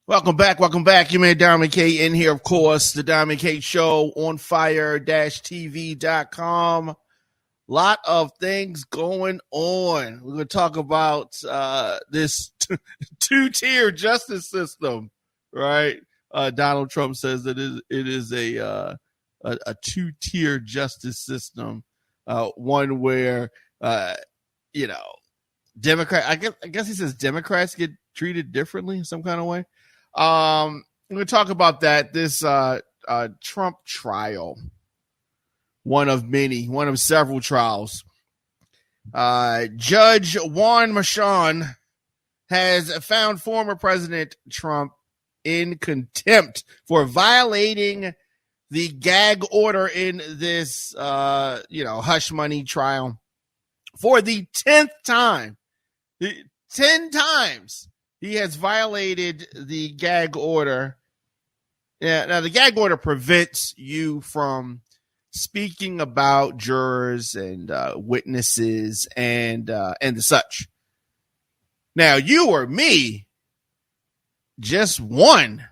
Welcome back. You made Diamond K in here, of course. The Diamond K Show on fire-tv.com. Lot of things going on. We're going to talk about this two-tier justice system, right? Donald Trump says that it is a two-tier justice system, one where Democrat. I guess he says Democrats get treated differently in some kind of way. We're going to talk about that. This Trump trial, one of several trials. Judge Juan Merchan has found former President Trump in contempt for violating the gag order in this, hush money trial for the 10th time. 10 times. He has violated the gag order. Yeah, now the gag order prevents you from speaking about jurors and witnesses and the such. Now, you or me, just one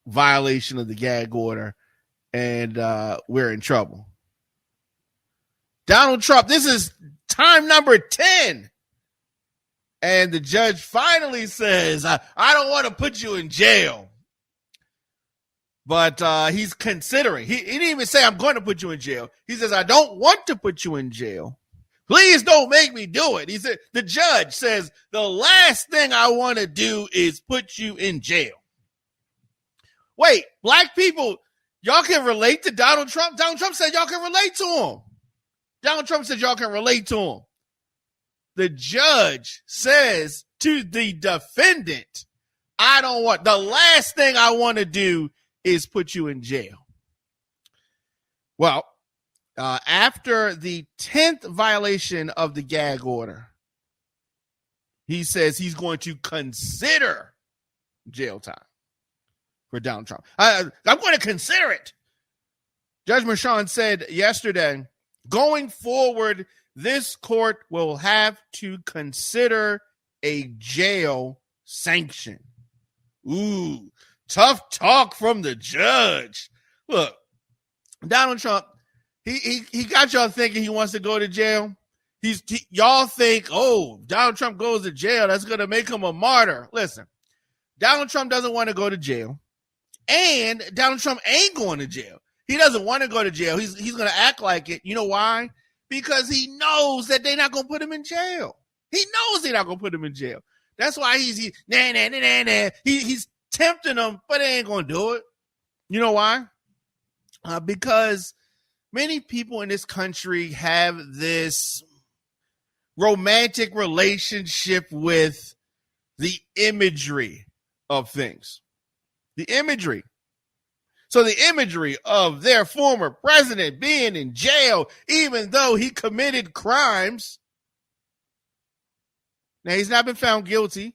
violation of the gag order, and we're in trouble. Donald Trump, this is time number 10. And the judge finally says, I don't want to put you in jail. But he's considering. He didn't even say, I'm going to put you in jail. He says, I don't want to put you in jail. Please don't make me do it. He said, the judge says, the last thing I want to do is put you in jail. Wait, black people, y'all can relate to Donald Trump? Donald Trump said y'all can relate to him. Donald Trump said y'all can relate to him. The judge says to the defendant, the last thing I want to do is put you in jail. Well, after the 10th violation of the gag order, he says he's going to consider jail time for Donald Trump. I'm going to consider it. Judge Merchan said yesterday, going forward, this court will have to consider a jail sanction. Ooh, tough talk from the judge. Look, Donald Trump, he got y'all thinking he wants to go to jail. Y'all think, Donald Trump goes to jail, that's going to make him a martyr. Listen, Donald Trump doesn't want to go to jail, and Donald Trump ain't going to jail. He doesn't want to go to jail. He's going to act like it. You know why? Because he knows that they're not going to put him in jail. He knows they're not going to put him in jail. That's why he's tempting them, but they ain't going to do it. You know why? Because many people in this country have this romantic relationship with the imagery of things. The imagery. So the imagery of their former president being in jail, even though he committed crimes. Now, he's not been found guilty,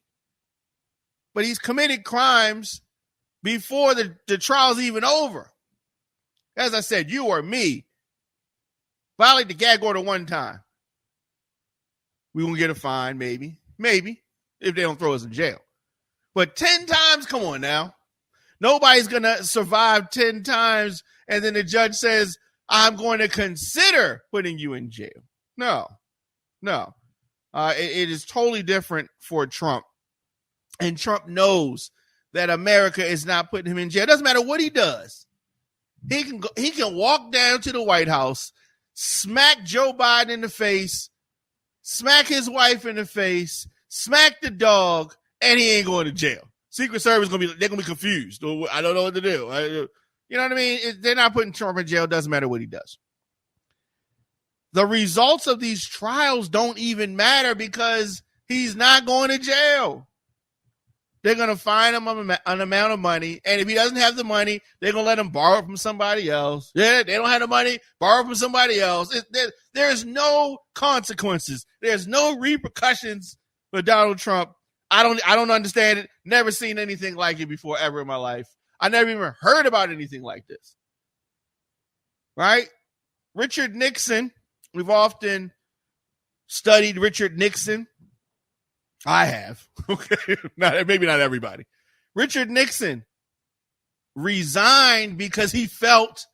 but he's committed crimes before the trial's even over. As I said, you or me violate the gag order one time. We won't get a fine, maybe, if they don't throw us in jail. But 10 times, come on now. Nobody's going to survive 10 times, and then the judge says, I'm going to consider putting you in jail. No. It is totally different for Trump. And Trump knows that America is not putting him in jail. It doesn't matter what he does. He can walk down to the White House, smack Joe Biden in the face, smack his wife in the face, smack the dog, and he ain't going to jail. Secret Service they're gonna be confused. I don't know what to do. You know what I mean? They're not putting Trump in jail. Doesn't matter what he does. The results of these trials don't even matter because he's not going to jail. They're going to fine him an amount of money. And if he doesn't have the money, they're going to let him borrow it from somebody else. Yeah, they don't have the money, borrow from somebody else. There's no consequences. There's no repercussions for Donald Trump. I don't understand it. Never seen anything like it before ever in my life. I never even heard about anything like this. Right? Richard Nixon. We've often studied Richard Nixon. I have. Okay. Maybe not everybody. Richard Nixon resigned because he felt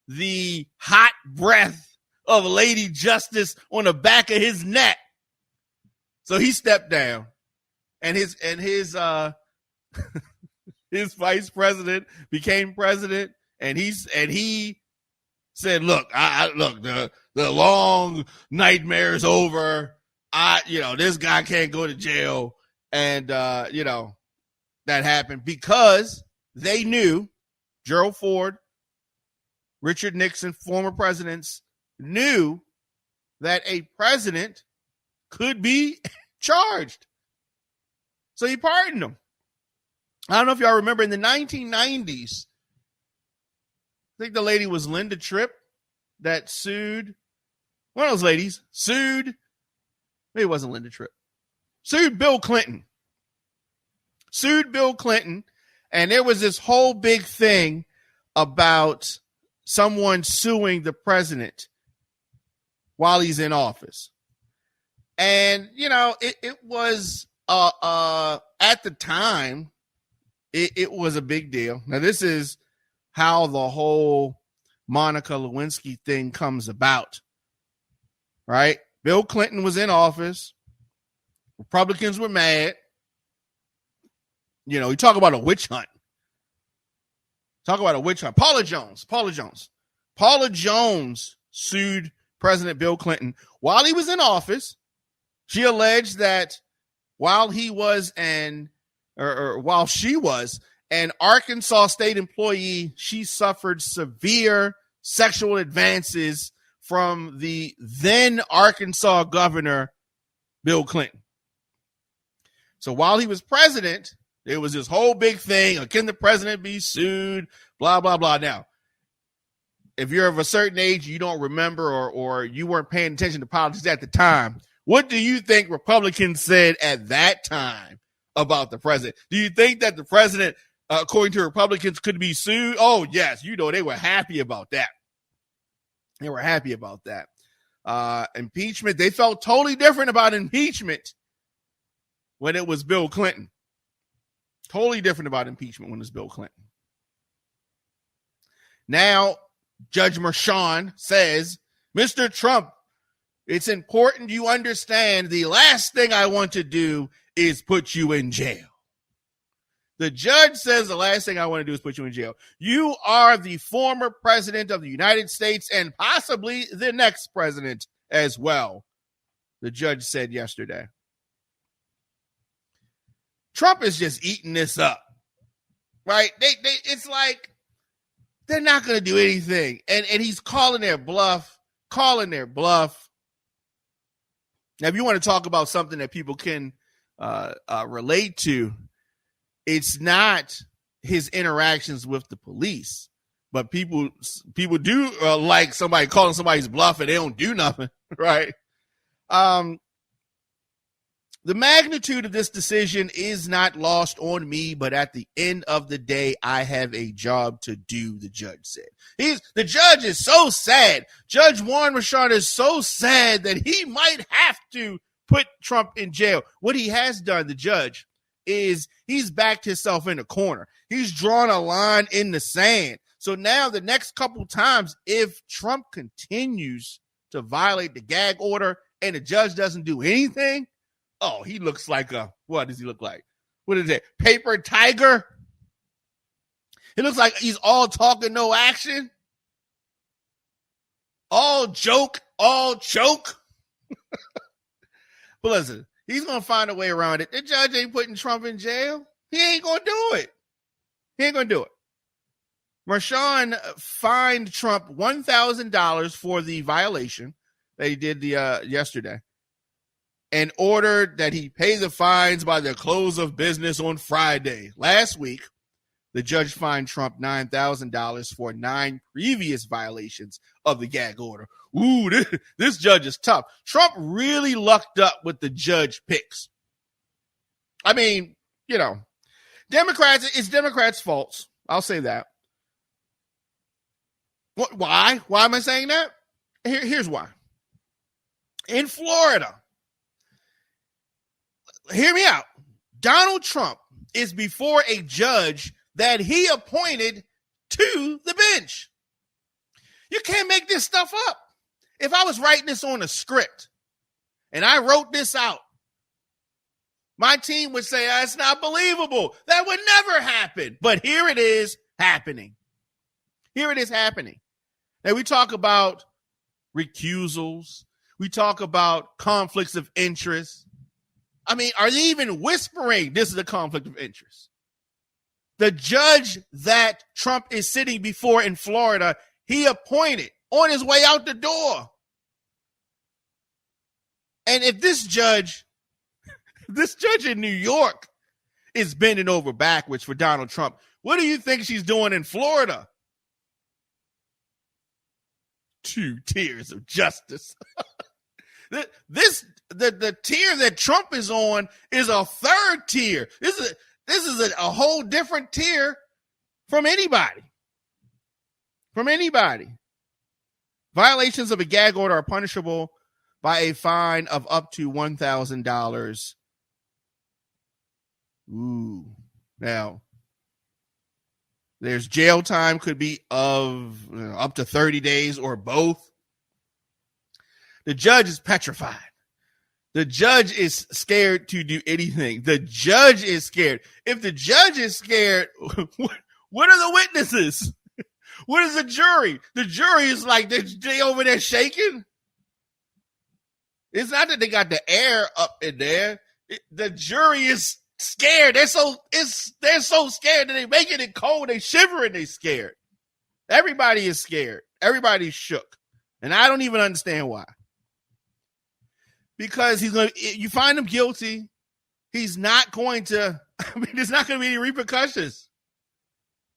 the hot breath of Lady Justice on the back of his neck. So he stepped down, and his his vice president became president, and he said, "Look, look, the long nightmare is over. This guy can't go to jail." And that happened because they knew, Gerald Ford, Richard Nixon, former presidents, knew that a president could be charged. So he pardoned him. I don't know if y'all remember in the 1990s, I think the lady was Linda Tripp that sued, one of those ladies sued, maybe it wasn't Linda Tripp, sued Bill Clinton. And there was this whole big thing about someone suing the president while he's in office. And, it was, at the time, it was a big deal. Now, this is how the whole Monica Lewinsky thing comes about, right? Bill Clinton was in office. Republicans were mad. You talk about a witch hunt. Paula Jones sued President Bill Clinton while he was in office. She alleged that while she was an Arkansas state employee, she suffered severe sexual advances from the then Arkansas governor, Bill Clinton. So while he was president, there was this whole big thing. Can the president be sued? Blah, blah, blah. Now, if you're of a certain age, you don't remember or you weren't paying attention to politics at the time. What do you think Republicans said at that time about the president? Do you think that the president, according to Republicans, could be sued? Oh, yes. They were happy about that. Impeachment, they felt totally different about impeachment when it was Bill Clinton. Totally different about impeachment when it was Bill Clinton. Now, Judge Merchan says, Mr. Trump, it's important you understand the last thing I want to do is put you in jail. The judge says the last thing I want to do is put you in jail. You are the former president of the United States and possibly the next president as well, the judge said yesterday. Trump is just eating this up, right? It's like they're not going to do anything. And he's calling their bluff. Now, if you want to talk about something that people can relate to, it's not his interactions with the police, but people do like somebody calling somebody's bluff and they don't do nothing, right? The magnitude of this decision is not lost on me, but at the end of the day, I have a job to do, the judge said. The judge is so sad. Judge Warren Merchan is so sad that he might have to put Trump in jail. What he has done, the judge, is he's backed himself in a corner. He's drawn a line in the sand. So now the next couple times, if Trump continues to violate the gag order and the judge doesn't do anything, oh, he looks like what does he look like? What is it? Paper tiger? It looks like he's all talk and no action. All joke, all choke. But listen, he's going to find a way around it. The judge ain't putting Trump in jail. He ain't going to do it. Merchan fined Trump $1,000 for the violation that he did yesterday, and ordered that he pay the fines by the close of business on Friday. Last week, the judge fined Trump $9,000 for 9 previous violations of the gag order. Ooh, this judge is tough. Trump really lucked up with the judge picks. I mean, it's Democrats' faults. I'll say that. Why? Why am I saying that? Here's why. In Florida, hear me out. Donald Trump is before a judge that he appointed to the bench. You can't make this stuff up. If I was writing this on a script and I wrote this out, my team would say, it's not believable. That would never happen. But here it is happening. Here it is happening. Now, we talk about recusals. We talk about conflicts of interest. I mean, are they even whispering this is a conflict of interest? The judge that Trump is sitting before in Florida, he appointed on his way out the door. And if this judge in New York is bending over backwards for Donald Trump, what do you think she's doing in Florida? 2 tiers of justice. The tier that Trump is on is a 3rd tier. This is a whole different tier from anybody. From anybody. Violations of a gag order are punishable by a fine of up to $1,000. Ooh. Now, there's jail time, could be of up to 30 days or both. The judge is petrified. The judge is scared to do anything. The judge is scared. If the judge is scared, what are the witnesses? What is the jury? The jury is like, they over there shaking. It's not that they got the air up in there. The jury is scared. They're so scared that they making it cold. They shivering. They scared. Everybody is scared. Everybody's shook. And I don't even understand why. Because you find him guilty. He's not going to, there's not going to be any repercussions.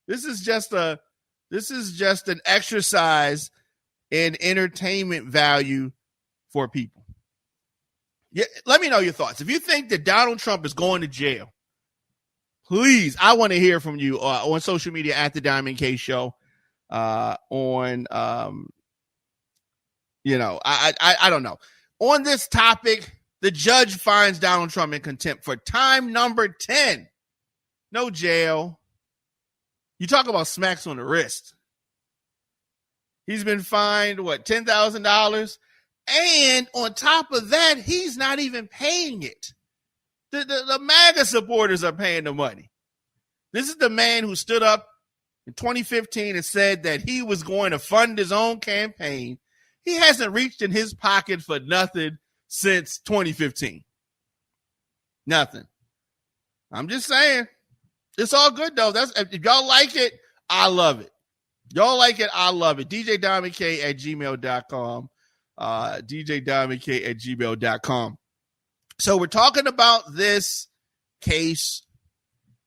This is just an exercise in entertainment value for people. Yeah, let me know your thoughts. If you think that Donald Trump is going to jail, please, I want to hear from you on social media at the Diamond K Show. I don't know. On this topic, the judge finds Donald Trump in contempt for time number 10. No jail. You talk about smacks on the wrist. He's been fined, $10,000? And on top of that, he's not even paying it. The MAGA supporters are paying the money. This is the man who stood up in 2015 and said that he was going to fund his own campaign. He hasn't reached in his pocket for nothing since 2015. Nothing. I'm just saying. It's all good, though. If y'all like it, I love it. Y'all like it, I love it. DJDiamondK@gmail.com. DJDiamondK@gmail.com. So we're talking about this case,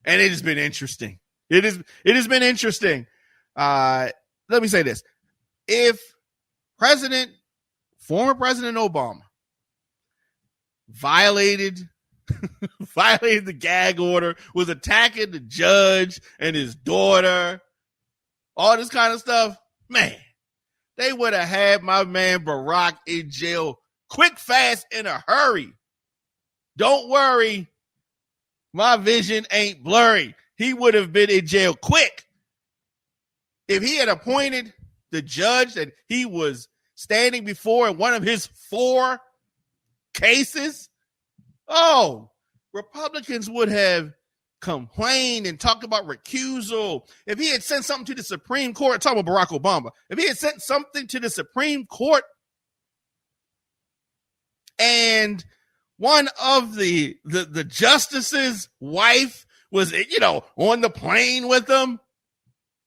and it has been interesting. It has been interesting. Let me say this. If former President Obama violated the gag order, was attacking the judge and his daughter, all this kind of stuff, man, they would have had my man Barack in jail quick, fast, in a hurry. Don't worry. My vision ain't blurry. He would have been in jail quick. If he had appointed the judge that he was standing before in one of his 4 cases, Republicans would have complained and talked about recusal. If he had sent something to the Supreme Court, talking about Barack Obama, if he had sent something to the Supreme Court and one of the justice's wife was, on the plane with him,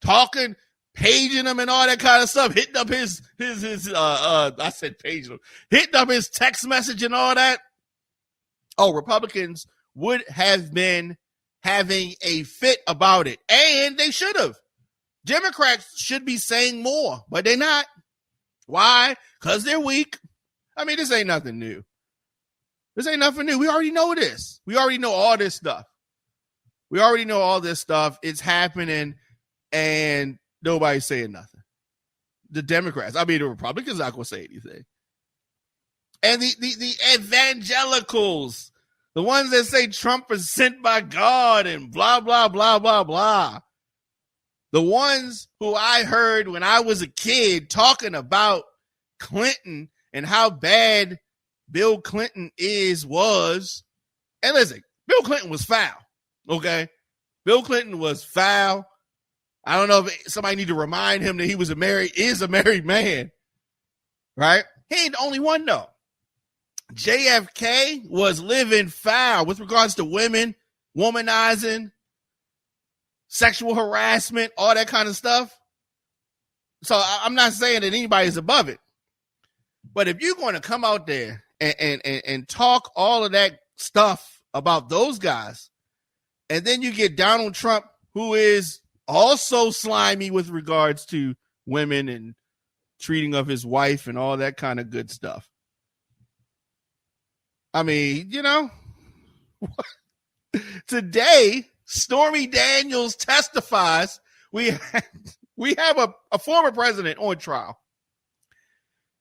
talking, paging him and all that kind of stuff, hitting up his I said paging him, hitting up his text message and all that. Republicans would have been having a fit about it. And they should have. Democrats should be saying more, but they're not. Why? Because they're weak. I mean, this ain't nothing new. This ain't nothing new. We already know this. We already know all this stuff. We already know all this stuff. It's happening, and nobody's saying nothing. The Democrats, the Republicans, not going to say anything. And the evangelicals, The ones that say Trump is sent by God and blah, blah, blah, blah, blah. The ones who I heard when I was a kid talking about Clinton and how bad Bill Clinton was. And listen, Bill Clinton was foul, okay? Bill Clinton was foul. I don't know if somebody need to remind him that he is a married man, right? He ain't the only one, though. JFK was living foul with regards to women, womanizing, sexual harassment, all that kind of stuff. So I'm not saying that anybody's above it. But if you're going to come out there and talk all of that stuff about those guys, and then you get Donald Trump, who is also slimy with regards to women and treating of his wife and all that kind of good stuff. I mean, today, Stormy Daniels testifies. We have a former president on trial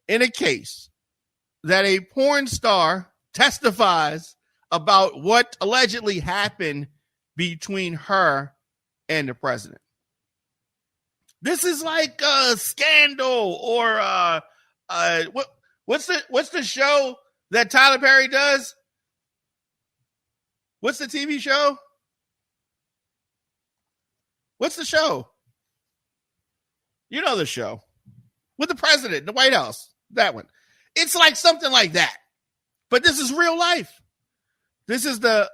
in a case that a porn star testifies about what allegedly happened between her and the president. This is like a scandal or what's the show that Tyler Perry does? What's the TV show? What's the show? You know the show. With the president in the White House. That one. It's like something like that. But this is real life. This is the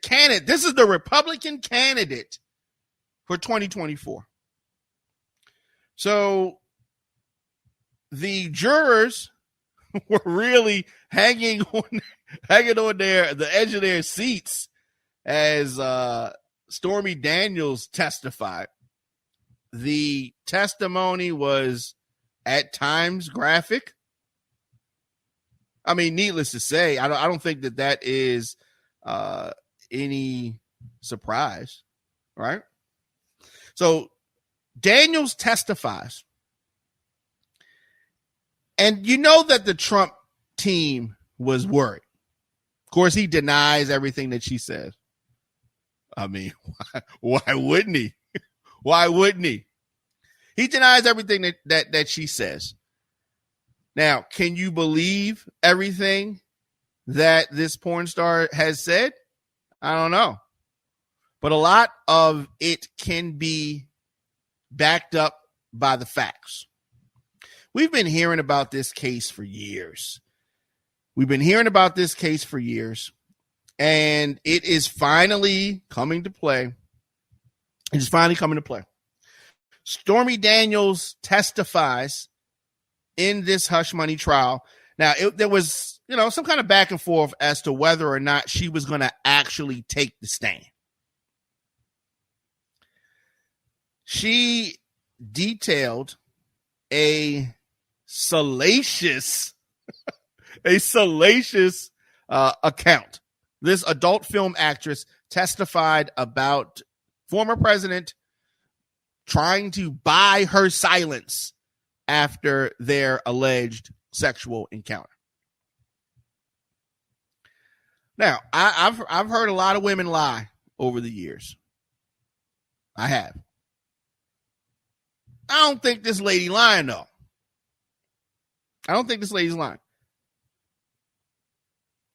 candidate. This is the Republican candidate for 2024. So the jurors were really hanging on the edge of their seats as Stormy Daniels testified. The testimony was at times graphic. I mean, needless to say, I don't think that is any surprise, right? So Daniels testifies. And you know that the Trump team was worried. Of course, he denies everything that she says. I mean, why wouldn't he? Why wouldn't he? He denies everything that she says. Now, can you believe everything that this porn star has said? I don't know. But a lot of it can be backed up by the facts. We've been hearing about this case for years. And it is finally coming to play. Stormy Daniels testifies in this hush money trial. Now, there was, some kind of back and forth as to whether or not she was going to actually take the stand. She detailed a salacious account. This adult film actress testified about former president trying to buy her silence after their alleged sexual encounter. Now, I've heard a lot of women lie over the years. I have. I don't think this lady lying, though. I don't think this lady's lying.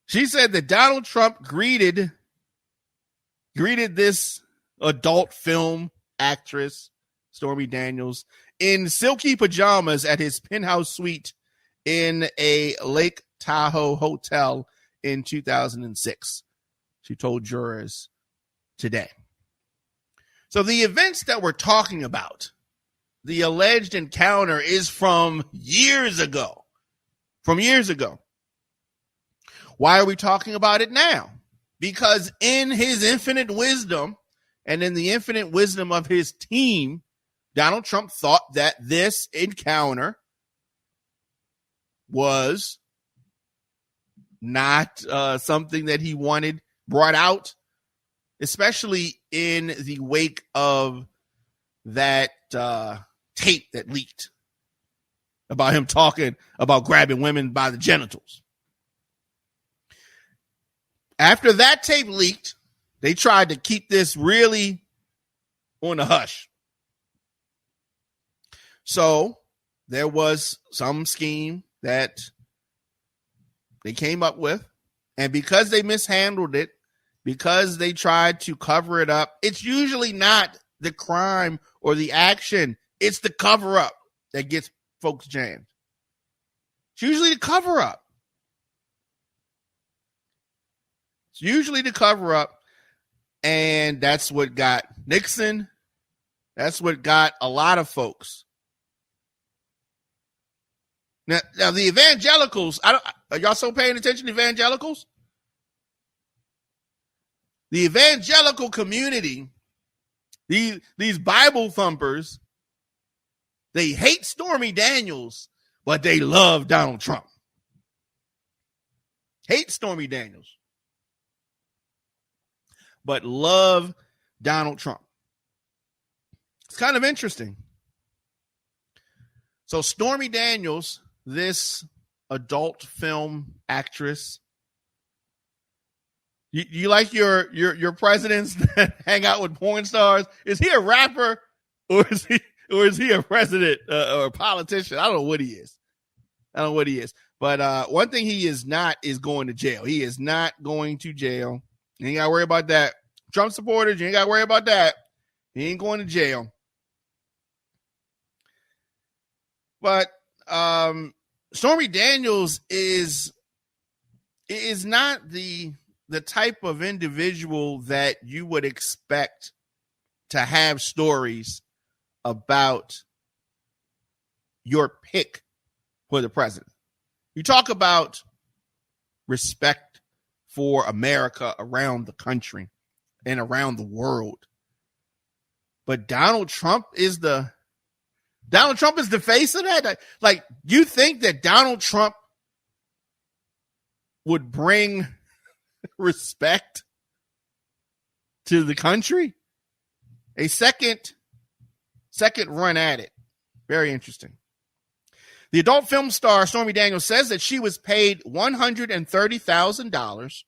She said that Donald Trump greeted this adult film actress, Stormy Daniels, in silky pajamas at his penthouse suite in a Lake Tahoe hotel in 2006. She told jurors today. So the events that we're talking about, the alleged encounter, is from years ago. Why are we talking about it now? Because in his infinite wisdom and in the infinite wisdom of his team, Donald Trump thought that this encounter was not something that he wanted brought out, especially in the wake of that tape that leaked about him talking about grabbing women by the genitals. after that tape leaked, they tried to keep this really on the hush. So there was some scheme that they came up with. And because they mishandled it, because they tried to cover it up, it's usually not the crime or the action. It's the cover up that gets folks jammed. It's usually the cover up. It's usually the cover up. And that's what got Nixon. That's what got a lot of folks. Now the evangelicals, are y'all still paying attention to evangelicals? The evangelical community, these Bible thumpers, they hate Stormy Daniels, but they love Donald Trump. Hate Stormy Daniels, but love Donald Trump. It's kind of interesting. So Stormy Daniels, this adult film actress, you like your presidents that hang out with porn stars? Is he a rapper or is he a president or a politician? I don't know what he is. But one thing he is not is going to jail. He is not going to jail. You ain't got to worry about that. Trump supporters, you ain't got to worry about that. He ain't going to jail. But Stormy Daniels is not the type of individual that you would expect to have stories about your pick for the president. You talk about respect for America around the country and around the world. But Donald Trump is the face of that. Like, you think that Donald Trump would bring respect to the country? A second run at it. Very interesting. The adult film star Stormy Daniels says that she was paid $130,000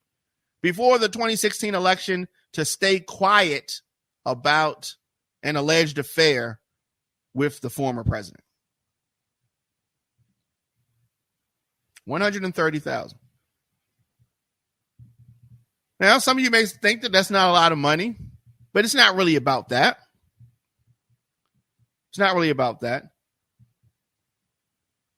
before the 2016 election to stay quiet about an alleged affair with the former president. $130,000. Now, some of you may think that that's not a lot of money, but it's not really about that. It's not really about that.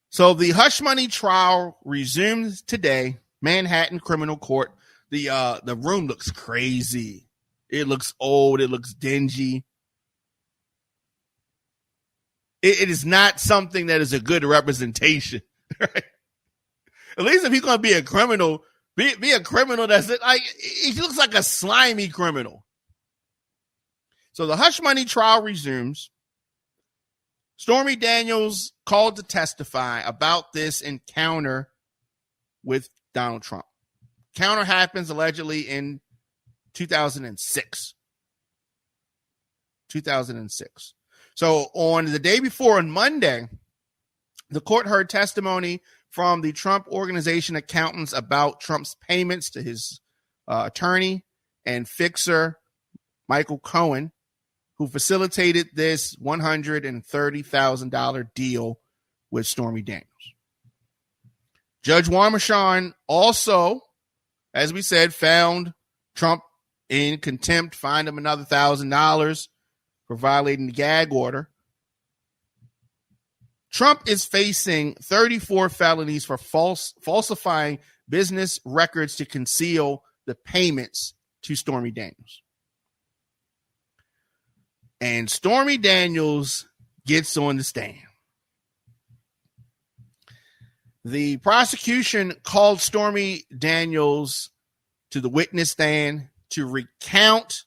So the hush money trial resumes today. Manhattan Criminal Court. The room looks crazy. It looks old. It looks dingy. It is not something that is a good representation. Right? At least if he's going to be a criminal, be a criminal that's like, he looks like a slimy criminal. So the hush money trial resumes. Stormy Daniels called to testify about this encounter with Donald Trump. Encounter happens allegedly in 2006. 2006. So on the day before, on Monday, the court heard testimony from the Trump Organization accountants about Trump's payments to his attorney and fixer, Michael Cohen, who facilitated this $130,000 deal with Stormy Daniels. Judge Warmashon also, as we said, found Trump in contempt, fined him another $1,000 for violating the gag order. Trump is facing 34 felonies for falsifying business records to conceal the payments to Stormy Daniels. And Stormy Daniels gets on the stand. The prosecution called Stormy Daniels to the witness stand to recount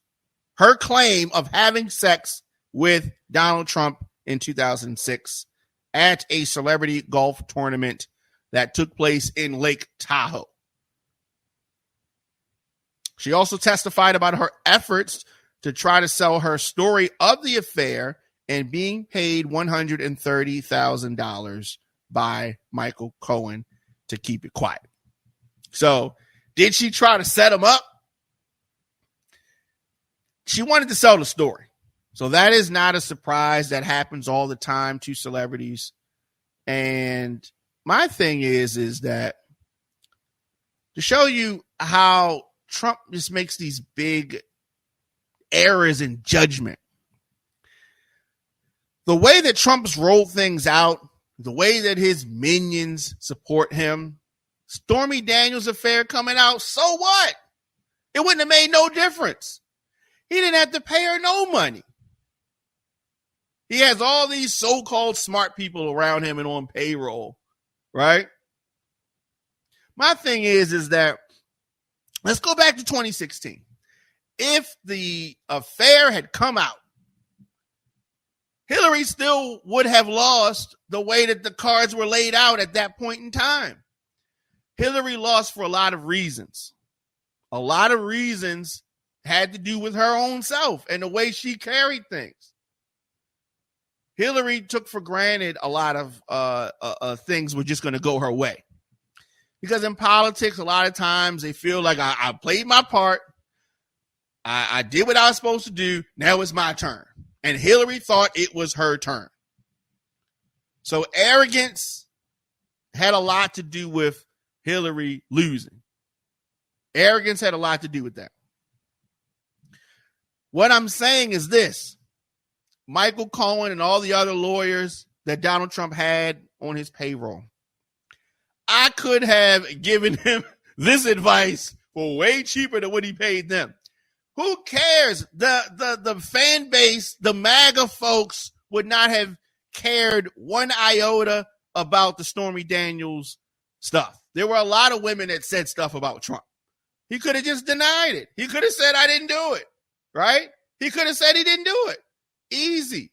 her claim of having sex with Donald Trump in 2006 at a celebrity golf tournament that took place in Lake Tahoe. She also testified about her efforts to try to sell her story of the affair and being paid $130,000 by Michael Cohen to keep it quiet. So Did she try to set him up? She wanted to sell the story. So that is not a surprise. That happens all the time to celebrities. And my thing is that to show you how Trump just makes these big errors in judgment. The way that Trump's rolled things out, the way that his minions support him, Stormy Daniels affair coming out, so what? It wouldn't have made no difference. He didn't have to pay her no money. He has all these so-called smart people around him and on payroll, right? My thing is that let's go back to 2016. If the affair had come out, Hillary still would have lost the way that the cards were laid out at that point in time. Hillary lost for a lot of reasons. A lot of reasons had to do with her own self and the way she carried things. Hillary took for granted a lot of things were just going to go her way. Because in politics, a lot of times they feel like I played my part. I did what I was supposed to do. Now it's my turn. And Hillary thought it was her turn. So arrogance had a lot to do with Hillary losing. Arrogance had a lot to do with that. What I'm saying is this. Michael Cohen and all the other lawyers that Donald Trump had on his payroll. I could have given him this advice for way cheaper than what he paid them. Who cares? The fan base, the MAGA folks would not have cared one iota about the Stormy Daniels stuff. There were a lot of women that said stuff about Trump. He could have just denied it. He could have said, I didn't do it, right? He could have said he didn't do it. Easy.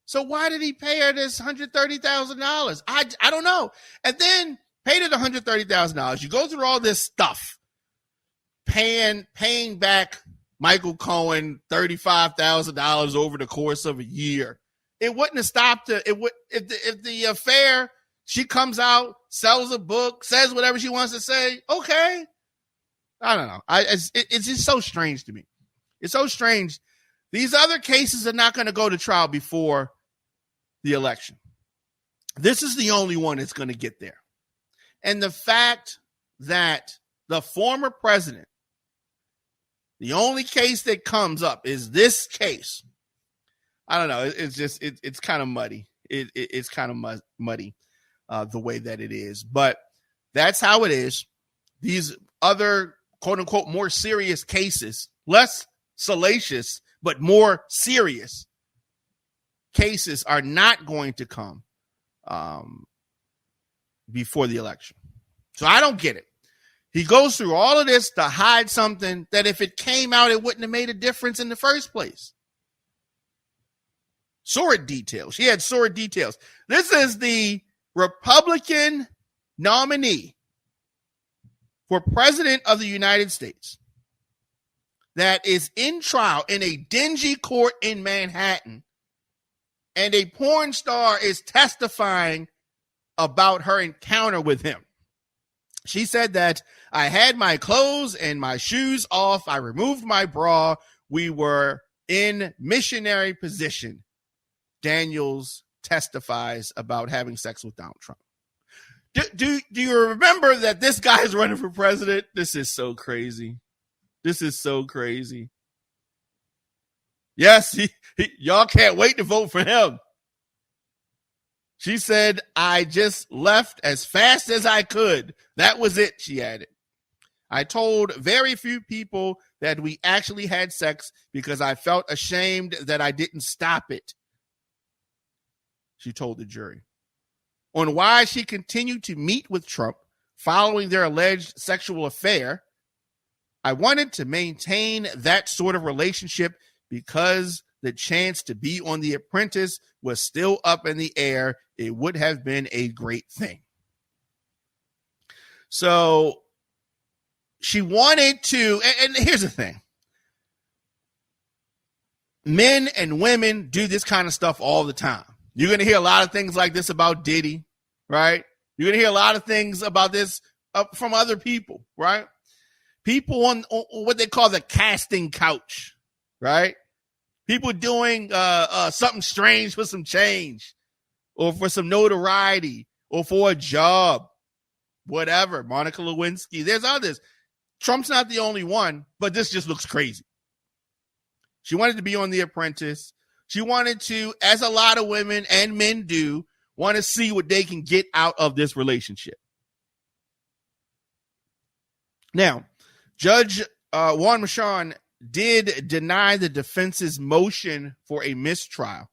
So why did he pay her this $130,000? I don't know. And then paid her the $130,000. You go through all this stuff, paying back Michael Cohen $35,000 over the course of a year. It wouldn't have stopped it. It would if the affair. She comes out, sells a book, says whatever she wants to say. Okay, I don't know. It's just so strange to me. It's so strange. These other cases are not going to go to trial before the election. This is the only one that's going to get there. And the fact that the former president, the only case that comes up is this case. I don't know. It's just, it's kind of muddy. It's kind of muddy the way that it is. But that's how it is. These other, quote unquote, more serious cases, less salacious, but more serious cases are not going to come before the election. So I don't get it. He goes through all of this to hide something that if it came out, it wouldn't have made a difference in the first place. Sordid details. She had sordid details. This is the Republican nominee for president of the United States that is in trial in a dingy court in Manhattan, and a porn star is testifying about her encounter with him. She said that I had my clothes and my shoes off. I removed my bra. We were in missionary position. Daniels testifies about having sex with Donald Trump. Do you remember that this guy is running for president? This is so crazy. This is so crazy. Yes, y'all can't wait to vote for him. She said, I just left as fast as I could. That was it, she added. I told very few people that we actually had sex because I felt ashamed that I didn't stop it, she told the jury. On why she continued to meet with Trump following their alleged sexual affair, I wanted to maintain that sort of relationship because the chance to be on The Apprentice was still up in the air. It would have been a great thing. So she wanted to, and here's the thing. Men and women do this kind of stuff all the time. You're going to hear a lot of things like this about Diddy, right? You're going to hear a lot of things about this from other people, right? People on what they call the casting couch, right? People doing something strange for some change or for some notoriety or for a job, whatever. Monica Lewinsky, there's others. Trump's not the only one, but this just looks crazy. She wanted to be on The Apprentice. She wanted to, as a lot of women and men do, want to see what they can get out of this relationship. Now, Judge Juan Merchan did deny the defense's motion for a mistrial.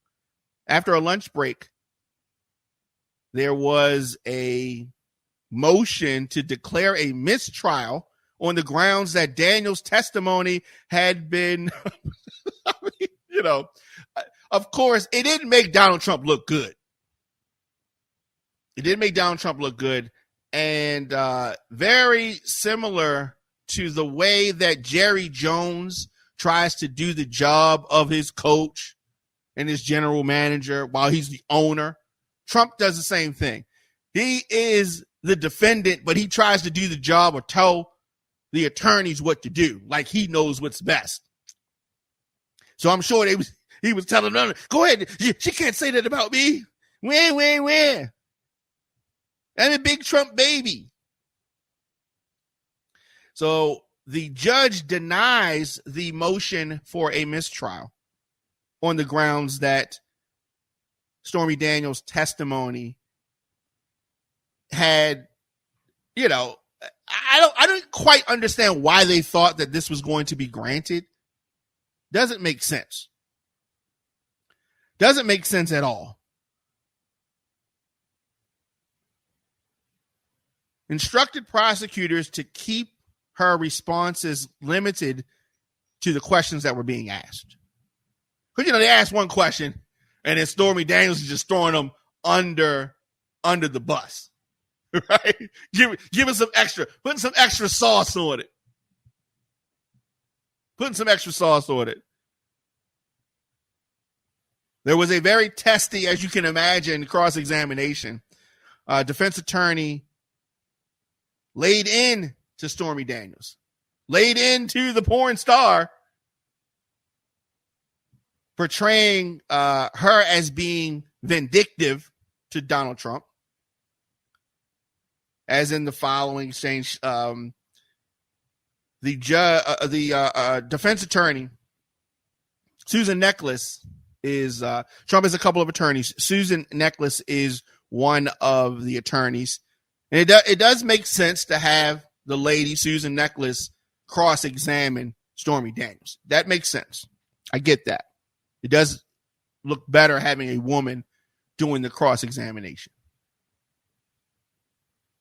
After a lunch break, there was a motion to declare a mistrial on the grounds that Daniels' testimony had been, of course, it didn't make Donald Trump look good. It didn't make Donald Trump look good. And very similar to the way that Jerry Jones tries to do the job of his coach and his general manager while he's the owner. Trump does the same thing. He is the defendant, but he tries to do the job or tell the attorneys what to do, like he knows what's best. So I'm sure he was telling them, go ahead, she can't say that about me. Where? I'm a big Trump baby. So the judge denies the motion for a mistrial on the grounds that Stormy Daniels' testimony had, I don't quite understand why they thought that this was going to be granted. Doesn't make sense. Doesn't make sense at all. Instructed prosecutors to keep her responses limited to the questions that were being asked. Because, they asked one question and then Stormy Daniels is just throwing them under the bus. Right? Give us some extra, putting some extra sauce on it. There was a very testy, as you can imagine, cross-examination. Defense attorney laid in to Stormy Daniels, laid into the porn star, portraying her as being vindictive to Donald Trump. As in the following exchange, the defense attorney, Susan Neckles, is Trump has a couple of attorneys. Susan Neckles is one of the attorneys. And it does make sense to have the lady, Susan Neckles, cross-examine Stormy Daniels. That makes sense. I get that. It does look better having a woman doing the cross-examination.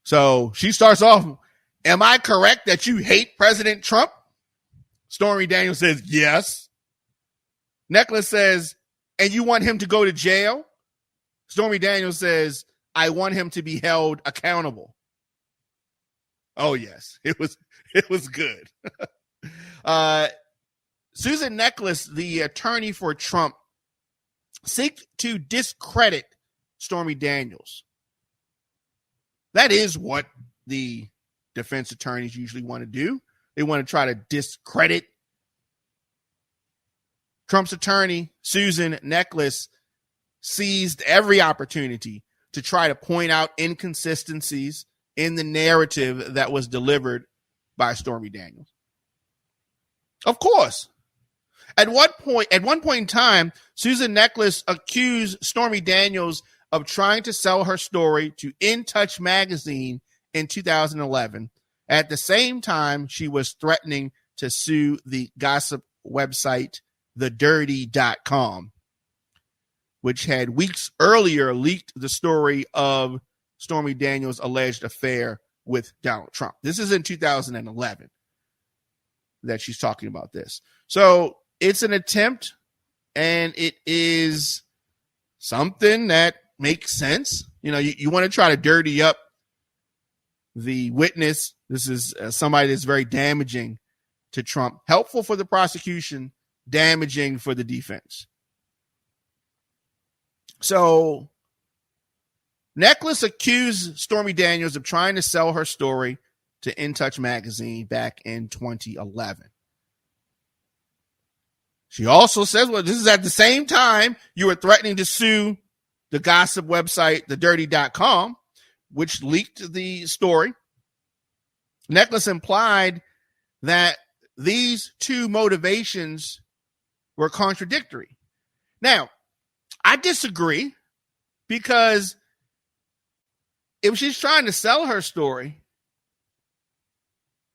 So she starts off, am I correct that you hate President Trump? Stormy Daniels says, yes. Neckles says, and you want him to go to jail? Stormy Daniels says, I want him to be held accountable. Oh, yes. It was good. Susan Neckles, the attorney for Trump, seek to discredit Stormy Daniels. That is what the defense attorneys usually want to do. They want to try to discredit Trump's attorney, Susan Neckles, seized every opportunity to try to point out inconsistencies in the narrative that was delivered by Stormy Daniels. Of course. At one point in time, Susan Neckles accused Stormy Daniels of trying to sell her story to In Touch magazine in 2011. At the same time, she was threatening to sue the gossip website, thedirty.com, which had weeks earlier leaked the story of Stormy Daniels' alleged affair with Donald Trump. This is in 2011 that she's talking about this. So it's an attempt, and it is something that makes sense. You want to try to dirty up the witness. This is somebody that's very damaging to Trump, helpful for the prosecution, damaging for the defense. So Neckles accused Stormy Daniels of trying to sell her story to In Touch magazine back in 2011. She also says, well, this is at the same time you were threatening to sue the gossip website, thedirty.com, which leaked the story. Necklace implied that these two motivations were contradictory. Now, I disagree, because if she's trying to sell her story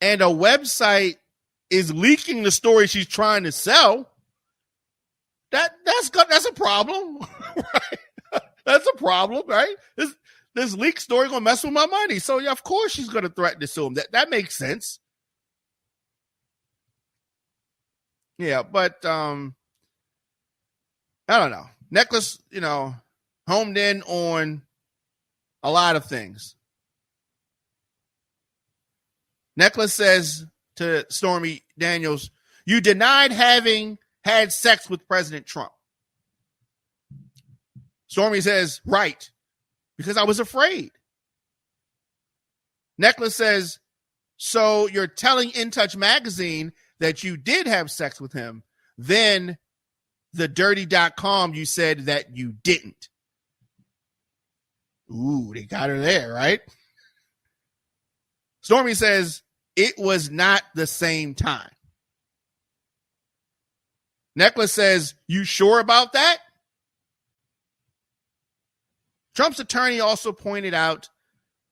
and a website is leaking the story she's trying to sell, that's a problem, right? That's a problem, right? This leak story gonna mess with my money, so yeah, of course she's gonna threaten to sue him. That makes sense. Yeah, but I don't know. Necklace, homed in on a lot of things. Necklace says to Stormy Daniels, "You denied having had sex with President Trump." Stormy says, "Right, because I was afraid." Necklace says, "So you're telling In Touch magazine that you did have sex with him. Then thedirty.com, you said that you didn't." Ooh, they got her there, right? Stormy says it was not the same time. Necklace says, "You sure about that?" Trump's attorney also pointed out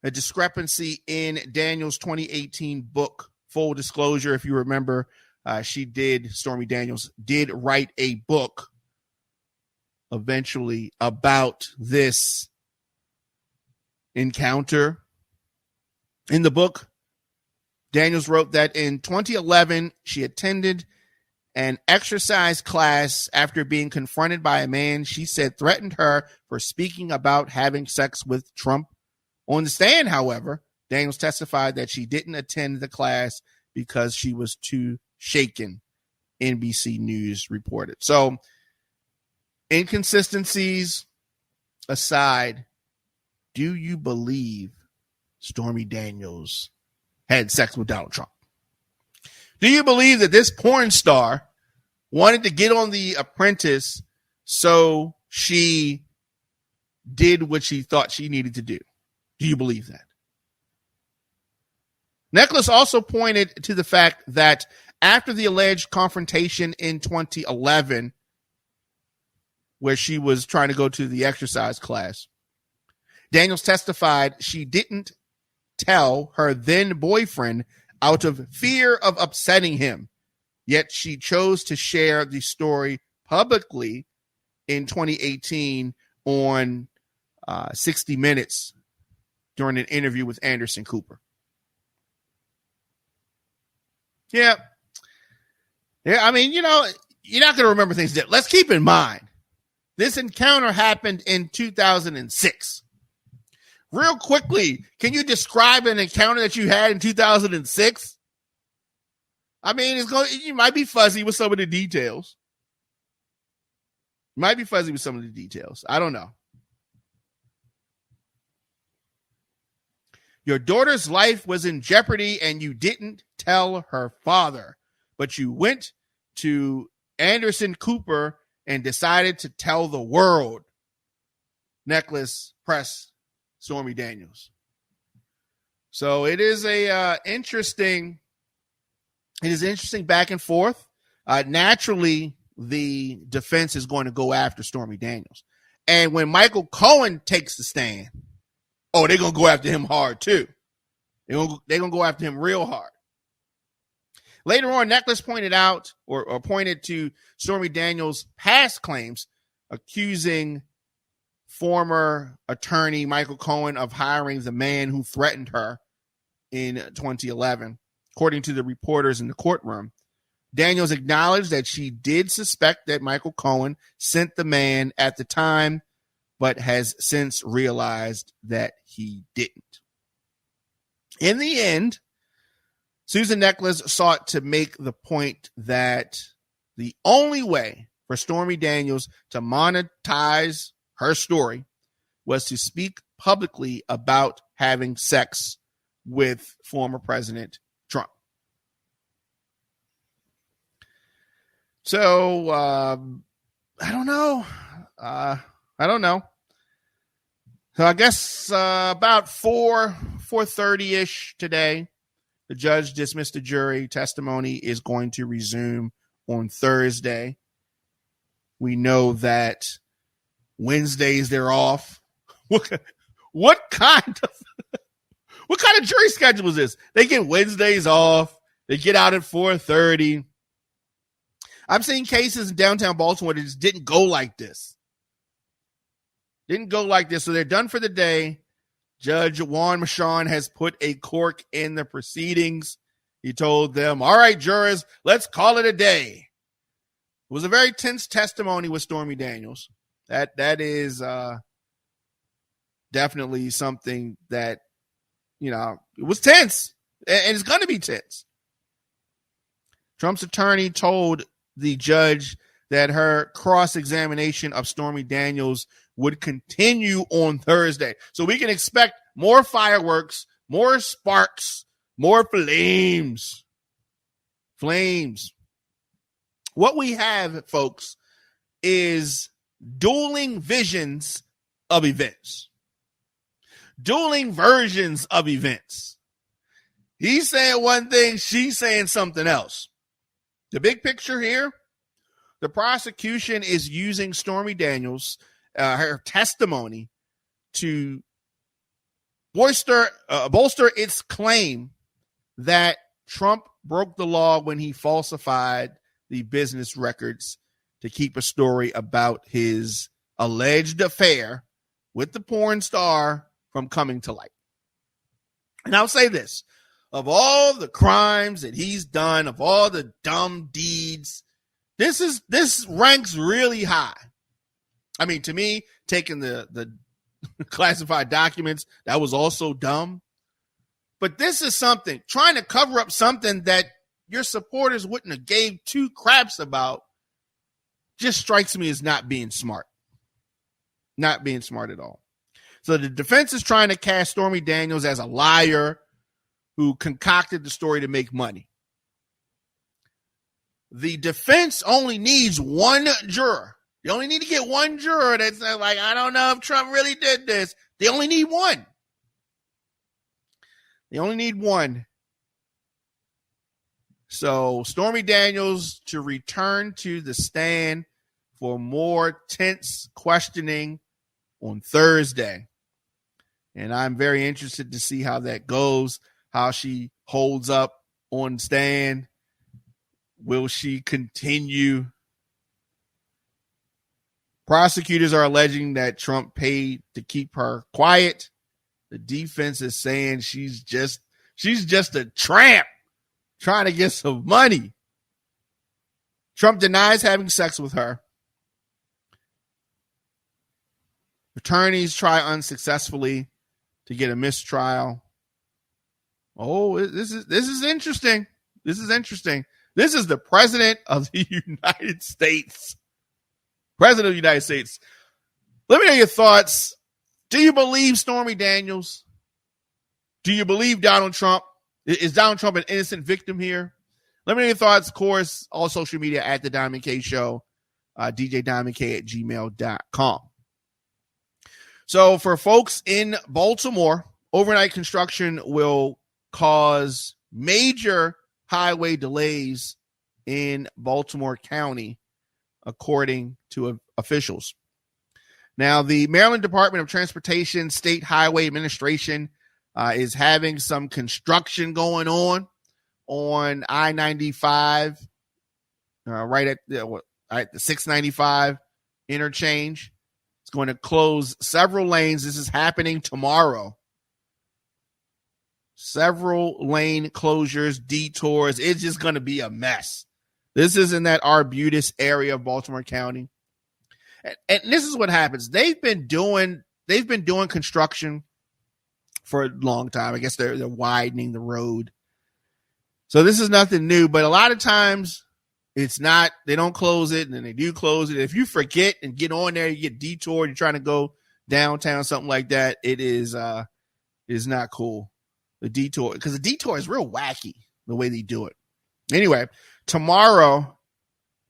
a discrepancy in Daniels' 2018 book, Full Disclosure. If you remember, Stormy Daniels did write a book eventually about this encounter. In the book, Daniels wrote that in 2011, she attended an exercise class after being confronted by a man she said threatened her for speaking about having sex with Trump. On the stand, however, Daniels testified that she didn't attend the class because she was too shaken, NBC News reported. So, inconsistencies aside, do you believe Stormy Daniels had sex with Donald Trump? Do you believe that this porn star wanted to get on The Apprentice so she did what she thought she needed to do? Do you believe that? Necklace also pointed to the fact that after the alleged confrontation in 2011, where she was trying to go to the exercise class, Daniels testified she didn't tell her then boyfriend out of fear of upsetting him, yet she chose to share the story publicly in 2018 on 60 Minutes during an interview with Anderson Cooper. Yeah. I mean, you're not going to remember things. Let's keep in mind, this encounter happened in 2006. Real quickly, can you describe an encounter that you had in 2006? I mean, you might be fuzzy with some of the details. I don't know. Your daughter's life was in jeopardy and you didn't tell her father, but you went to Anderson Cooper and decided to tell the world. Necklace press Stormy Daniels. So it is interesting back and forth. Naturally, the defense is going to go after Stormy Daniels. And when Michael Cohen takes the stand, they're going to go after him hard too. They're going to go after him real hard. Later on, Necklace pointed out or pointed to Stormy Daniels' past claims accusing former attorney Michael Cohen of hiring the man who threatened her in 2011. According to the reporters in the courtroom, Daniels acknowledged that she did suspect that Michael Cohen sent the man at the time, but has since realized that he didn't. In the end, Susan Necklace sought to make the point that the only way for Stormy Daniels to monetize her story was to speak publicly about having sex with former President Trump. So I don't know. So I guess about 4:30ish today, the judge dismissed the jury. Testimony is going to resume on Thursday. We know that Wednesdays they're off. What kind of jury schedule is this? They get Wednesdays off. They get out at 4:30. I've seen cases in downtown Baltimore that just didn't go like this. So they're done for the day. Judge Juan Machon has put a cork in the proceedings. He told them, all right, jurors, let's call it a day. It was a very tense testimony with Stormy Daniels. That is definitely something that, it was tense, and it's going to be tense. Trump's attorney told the judge that her cross-examination of Stormy Daniels would continue on Thursday. So we can expect more fireworks, more sparks, more flames. What we have, folks, is dueling visions of events. Dueling versions of events. He's saying one thing, she's saying something else. The big picture here, the prosecution is using Stormy Daniels, her testimony, to bolster its claim that Trump broke the law when he falsified the business records to keep a story about his alleged affair with the porn star from coming to light. And I'll say this, of all the crimes that he's done, of all the dumb deeds, this ranks really high. I mean, to me, taking the classified documents, that was also dumb. But this is something, trying to cover up something that your supporters wouldn't have gave two craps about, just strikes me as not being smart. Not being smart at all. So the defense is trying to cast Stormy Daniels as a liar who concocted the story to make money. The defense only needs one juror. You only need to get one juror that's like, I don't know if Trump really did this. They only need one. So Stormy Daniels to return to the stand for more tense questioning on Thursday. And I'm very interested to see how that goes, how she holds up on stand. Will she continue? Prosecutors are alleging that Trump paid to keep her quiet. The defense is saying she's just a tramp trying to get some money. Trump denies having sex with her. Attorneys try unsuccessfully to get a mistrial. Oh, this is interesting. This is the president of the United States. President of the United States. Let me know your thoughts. Do you believe Stormy Daniels? Do you believe Donald Trump? Is Donald Trump an innocent victim here? Let me know your thoughts, of course, all social media at The Diamond K Show, djdiamondk@gmail.com. So for folks in Baltimore, overnight construction will cause major highway delays in Baltimore County, according to officials. Now, the Maryland Department of Transportation State Highway Administration is having some construction going on I-95, right at the 695 interchange. It's going to close several lanes. This is happening tomorrow. Several lane closures, detours. It's just going to be a mess. This is in that Arbutus area of Baltimore County. And this is what happens. They've been doing construction for a long time. I guess they're widening the road. So this is nothing new, but a lot of times it's not, they don't close it and then they do close it. If you forget and get on there, you get detoured, you're trying to go downtown, something like that. It is not cool. the detour, because the detour is real wacky the way they do it. Anyway, tomorrow,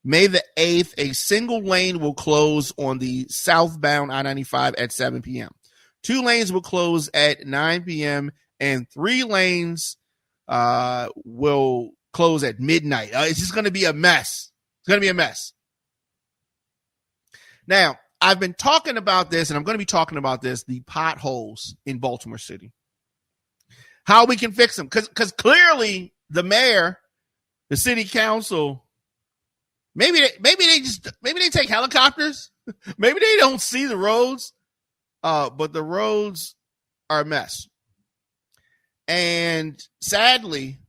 May the 8th, a single lane will close on the southbound I-95 at 7 p.m. 2 lanes will close at 9 p.m. and 3 lanes will close at midnight. It's just going to be a mess. It's going to be a mess. Now, I've been talking about this, and I'm going to be talking about this, the potholes in Baltimore City. How we can fix them. Because clearly the mayor, the city council, maybe they take helicopters. Maybe they don't see the roads. But the roads are a mess. And sadly,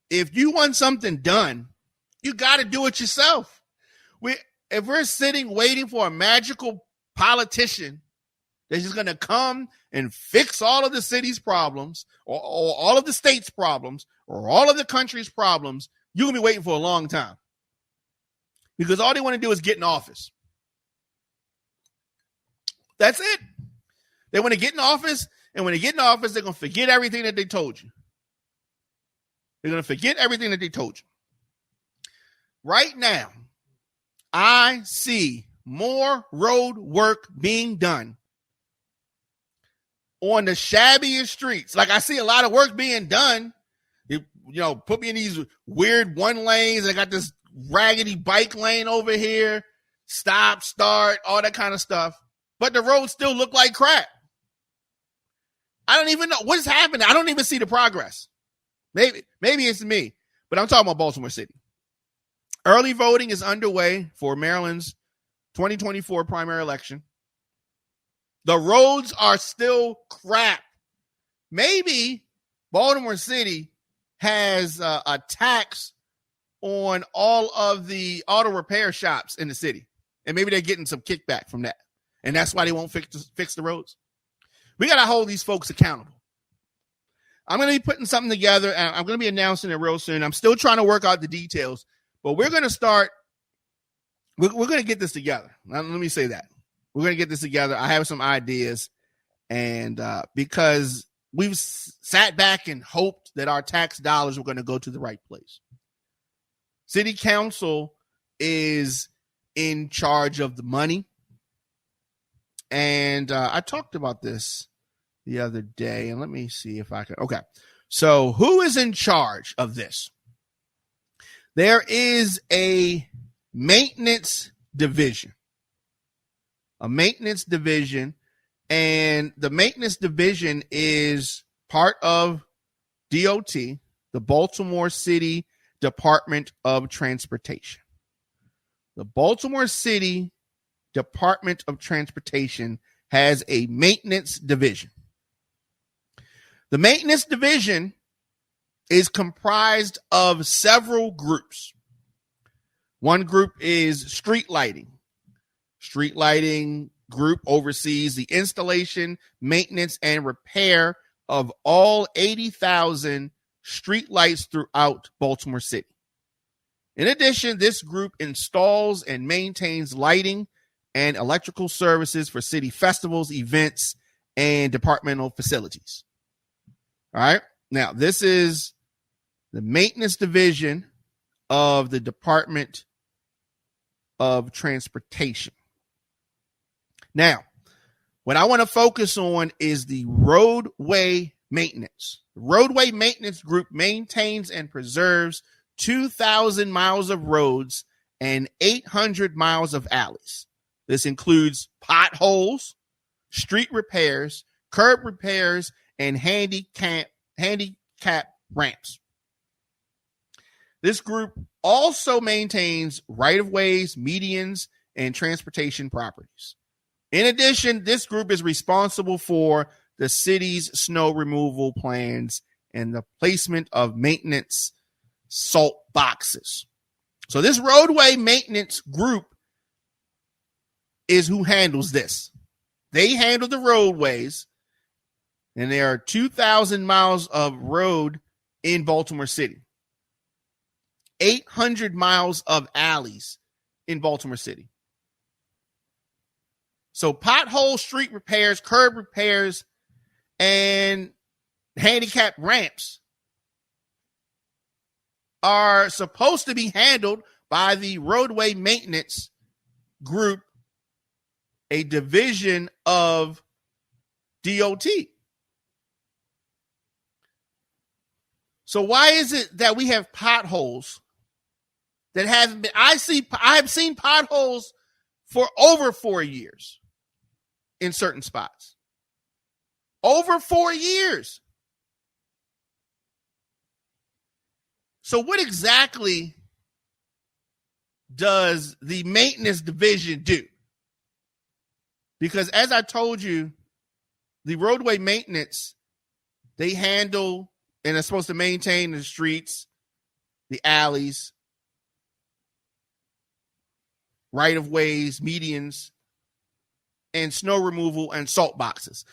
if you want something done, you got to do it yourself. If we're sitting waiting for a magical politician that's just going to come and fix all of the city's problems or all of the state's problems or all of the country's problems, you're going to be waiting for a long time. Because all they want to do is get in office. That's it. They want to get in office, and when they get in office, they're going to forget everything that they told you. They're going to forget everything that they told you. Right now, I see more road work being done on the shabbiest streets. Like, I see a lot of work being done. Put me in these weird one lanes. I got this raggedy bike lane over here. Stop, start, all that kind of stuff. But the roads still look like crap. I don't even know what's happening. I don't even see the progress. Maybe it's me, but I'm talking about Baltimore City. Early voting is underway for Maryland's 2024 primary election. The roads are still crap. Maybe Baltimore City has a tax on all of the auto repair shops in the city, and maybe they're getting some kickback from that. And that's why they won't fix the roads. We got to hold these folks accountable. I'm going to be putting something together, and I'm going to be announcing it real soon. I'm still trying to work out the details, but we're going to start. We're going to get this together. Let me say that. We're going to get this together. I have some ideas, and because we've sat back and hoped that our tax dollars were going to go to the right place. City council is in charge of the money. And I talked about this the other day, and let me see if I can. Okay. So who is in charge of this? There is a maintenance division. And the maintenance division is part of DOT, the Baltimore City Department of Transportation. The Baltimore City Department of Transportation has a maintenance division. The maintenance division is comprised of several groups. One group is street lighting. Street lighting group oversees the installation, maintenance, and repair of all 80,000 street lights throughout Baltimore City. In addition, this group installs and maintains lighting and electrical services for city festivals, events, and departmental facilities. All right. Now, this is the maintenance division of the Department of Transportation. Now, what I want to focus on is the roadway maintenance. The roadway maintenance group maintains and preserves 2,000 miles of roads and 800 miles of alleys. This includes potholes, street repairs, curb repairs, and handicap ramps. This group also maintains right-of-ways, medians, and transportation properties. In addition, this group is responsible for the city's snow removal plans and the placement of maintenance salt boxes. So this roadway maintenance group is who handles this. They handle the roadways, and there are 2,000 miles of road in Baltimore City, 800 miles of alleys in Baltimore City. So pothole, street repairs, curb repairs, and handicap ramps are supposed to be handled by the roadway maintenance group, a division of DOT. So why is it that we have potholes that haven't been? I have seen potholes for over 4 years in certain spots. Over 4 years. So what exactly does the maintenance division do? Because as I told you, the roadway maintenance, they handle and are supposed to maintain the streets, the alleys, right-of-ways, medians, and snow removal and salt boxes.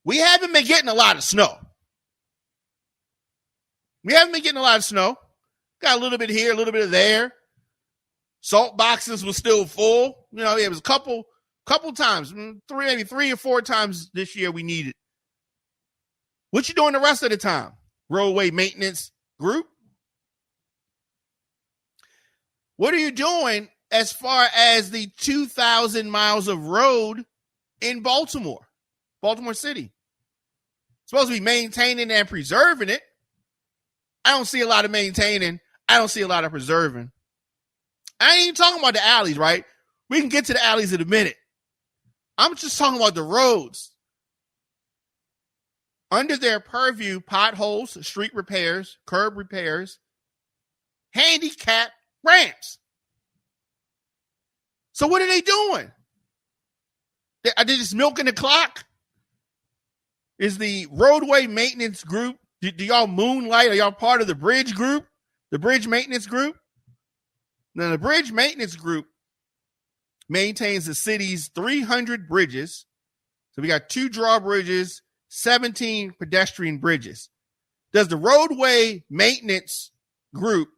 We haven't been getting a lot of snow. Got a little bit here, a little bit there. Salt boxes were still full. You know, it was a couple times, maybe 3 or 4 times this year we needed. What you doing the rest of the time? Roadway maintenance group? What are you doing as far as the 2,000 miles of road in Baltimore City? Supposed to be maintaining and preserving it. I don't see a lot of maintaining. I don't see a lot of preserving. I ain't even talking about the alleys, right? We can get to the alleys in a minute. I'm just talking about the roads. Under their purview, potholes, street repairs, curb repairs, handicap ramps. So what are they doing? Are they just milking the clock? Is the roadway maintenance group, do y'all moonlight? Are y'all part of the bridge group? The bridge maintenance group? Now, the bridge maintenance group maintains the city's 300 bridges. So we got 2 drawbridges, 17 pedestrian bridges. Does the roadway maintenance group,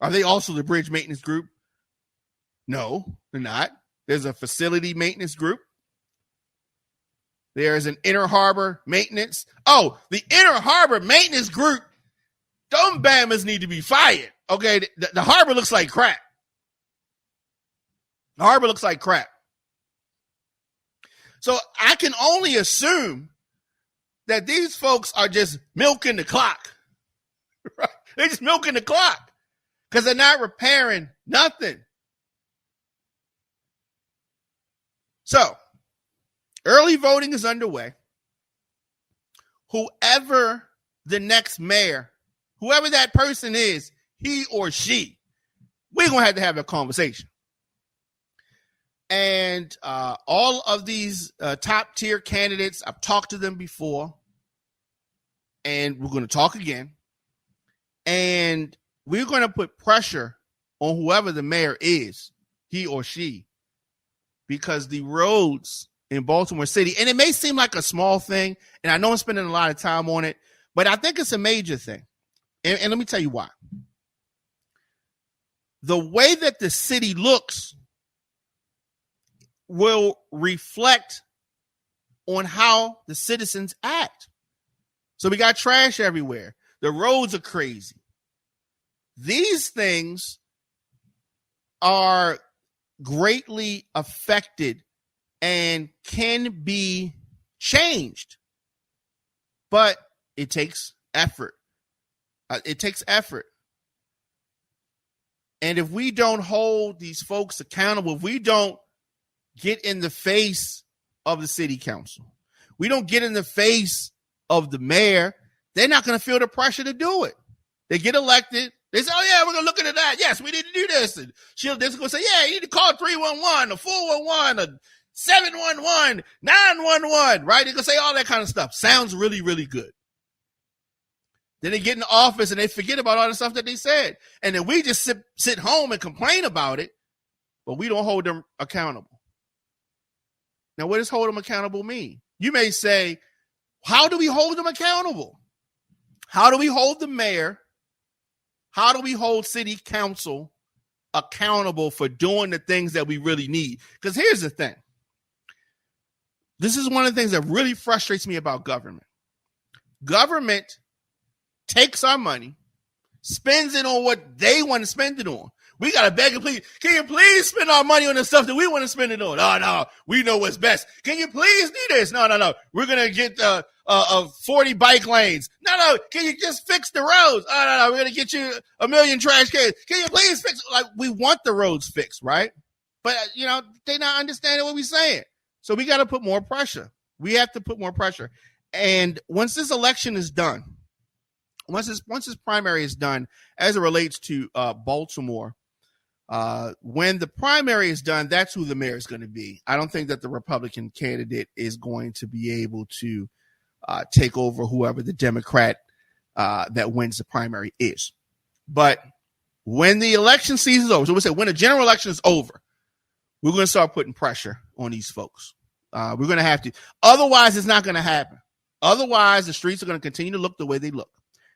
are they also the bridge maintenance group? No, they're not. There's a facility maintenance group. There's an inner harbor maintenance. Oh, the inner harbor maintenance group. Dumb Bammers need to be fired. Okay, the harbor looks like crap. The harbor looks like crap. So I can only assume that these folks are just milking the clock. Right? They're just milking the clock because they're not repairing nothing. So early voting is underway. Whoever the next mayor, whoever that person is, he or she, we're going to have a conversation. And all of these top tier candidates, I've talked to them before, and we're going to talk again. And we're going to put pressure on whoever the mayor is, he or she, because the roads in Baltimore City, and it may seem like a small thing, and I know I'm spending a lot of time on it, but I think it's a major thing. And let me tell you why. The way that the city looks will reflect on how the citizens act. So we got trash everywhere. The roads are crazy. These things are greatly affected and can be changed, but it takes effort. It takes effort. And if we don't hold these folks accountable, if we don't get in the face of the city council, we don't get in the face of the mayor, they're not going to feel the pressure to do it. They get elected. They say, oh, yeah, we're going to look into that. Yes, we need to do this. And she'll just go say, yeah, you need to call 311 or 411 or 711, 911, right? They're going to say all that kind of stuff. Sounds really, really good. Then they get in the office and they forget about all the stuff that they said. And then we just sit home and complain about it, but we don't hold them accountable. Now, what does hold them accountable mean? You may say, how do we hold them accountable? How do we hold the mayor? How do we hold city council accountable for doing the things that we really need? Because here's the thing. This is one of the things that really frustrates me about government. Government takes our money, spends it on what they want to spend it on. We got to beg and plead. Can you please spend our money on the stuff that we want to spend it on? No, we know what's best. Can you please do this? No. We're going to get 40 bike lanes. No. Can you just fix the roads? No. We're going to get you 1 million trash cans. Can you please fix it? Like, we want the roads fixed, right? But, they're not understanding what we're saying. So we got to put more pressure. We have to put more pressure. And once this election is done, once this primary is done, as it relates to Baltimore, when the primary is done, that's who the mayor is going to be. I don't think that the Republican candidate is going to be able to take over whoever the Democrat that wins the primary is. But when the election season is over, so we'll say when the general election is over, we're going to start putting pressure on these folks. We're going to have to. Otherwise, it's not going to happen. Otherwise, the streets are going to continue to look the way they look.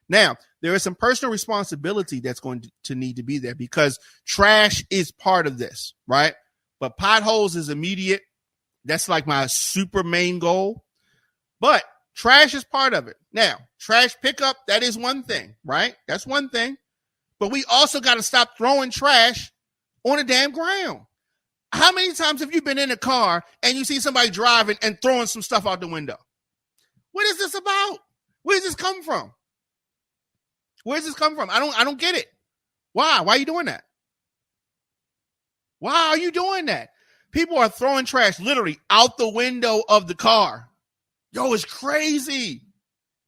Now, there is some personal responsibility that's going to need to be there because trash is part of this, right? But potholes is immediate. That's like my super main goal. But trash is part of it. Now, trash pickup, that is one thing, right? That's one thing. But we also got to stop throwing trash on the damn ground. How many times have you been in a car and you see somebody driving and throwing some stuff out the window? What is this about? Where does this come from? Where's this come from? I don't get it. Why? Why are you doing that? Why are you doing that? People are throwing trash literally out the window of the car. Yo, it's crazy.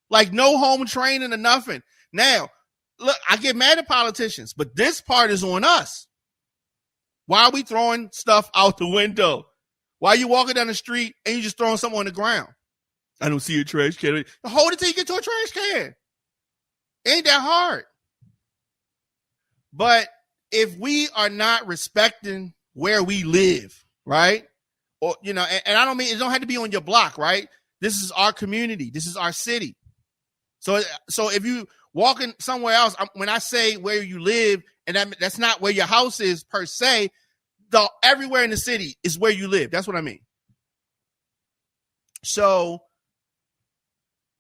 Like no home training or nothing. Now, look, I get mad at politicians, but this part is on us. Why are we throwing stuff out the window? Why are you walking down the street and you just throwing something on the ground? I don't see a trash can. Hold it till you get to a trash can. Ain't that hard? But if we are not respecting where we live, right? Or, and I don't mean, it don't have to be on your block, right? This is our community. This is our city. So if you walking somewhere else, when I say where you live, and that's not where your house is per se, everywhere in the city is where you live. That's what I mean. So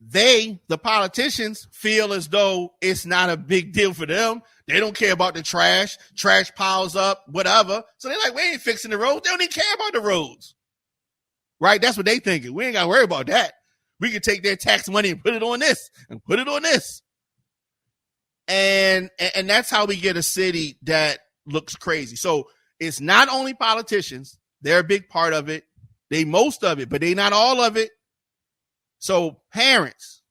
the politicians feel as though it's not a big deal for them. They don't care about the trash. Trash piles up, whatever. So they're like, we ain't fixing the roads. They don't even care about the roads. Right? That's what they thinking. We ain't got to worry about that. We can take their tax money and put it on this and put it on this. And that's how we get a city that looks crazy. So it's not only politicians. They're a big part of it. They most of it, but they not all of it. So parents,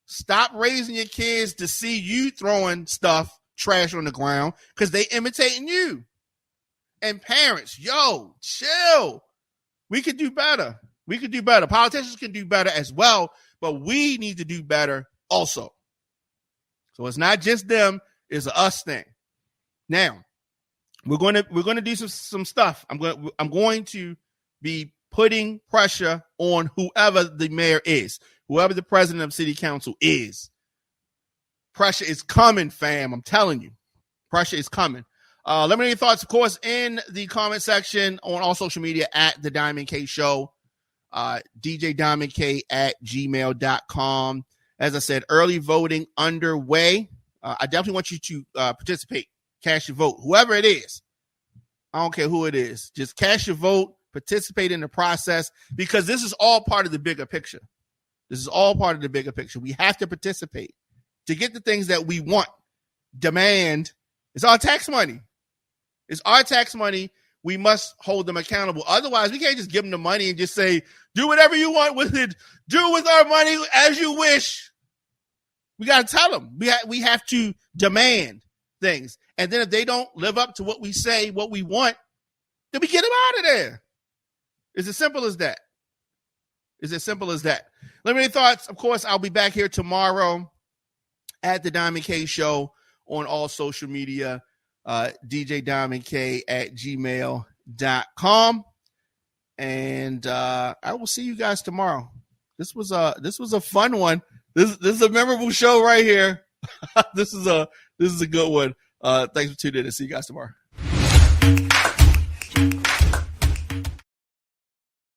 stop raising your kids to see you throwing trash on the ground because they imitating you. And parents, yo, chill. We could do better. We could do better. Politicians can do better as well, but we need to do better also. So it's not just them, it's an us thing. Now, we're going to do some stuff. I'm going to be putting pressure on whoever the mayor is, whoever the president of city council is. Pressure is coming, fam. I'm telling you. Pressure is coming. Let me know your thoughts, of course, in the comment section on all social media at The Diamond K Show, djdiamondk@gmail.com. As I said, early voting underway. I definitely want you to participate. Cast your vote. Whoever it is. I don't care who it is. Just cast your vote. Participate in the process because this is all part of the bigger picture. This is all part of the bigger picture. We have to participate to get the things that we want, demand. It's our tax money. It's our tax money. We must hold them accountable. Otherwise, we can't just give them the money and just say, do whatever you want with it. Do with our money as you wish. We got to tell them. We have to demand things. And then if they don't live up to what we say, what we want, then we get them out of there. It's as simple as that. It's as simple as that. Let me know your thoughts. Of course, I'll be back here tomorrow at The Diamond K Show on all social media, djdiamondk@gmail.com. And I will see you guys tomorrow. This was a fun one. This is a memorable show right here. This is a good one. Thanks for tuning in and see you guys tomorrow.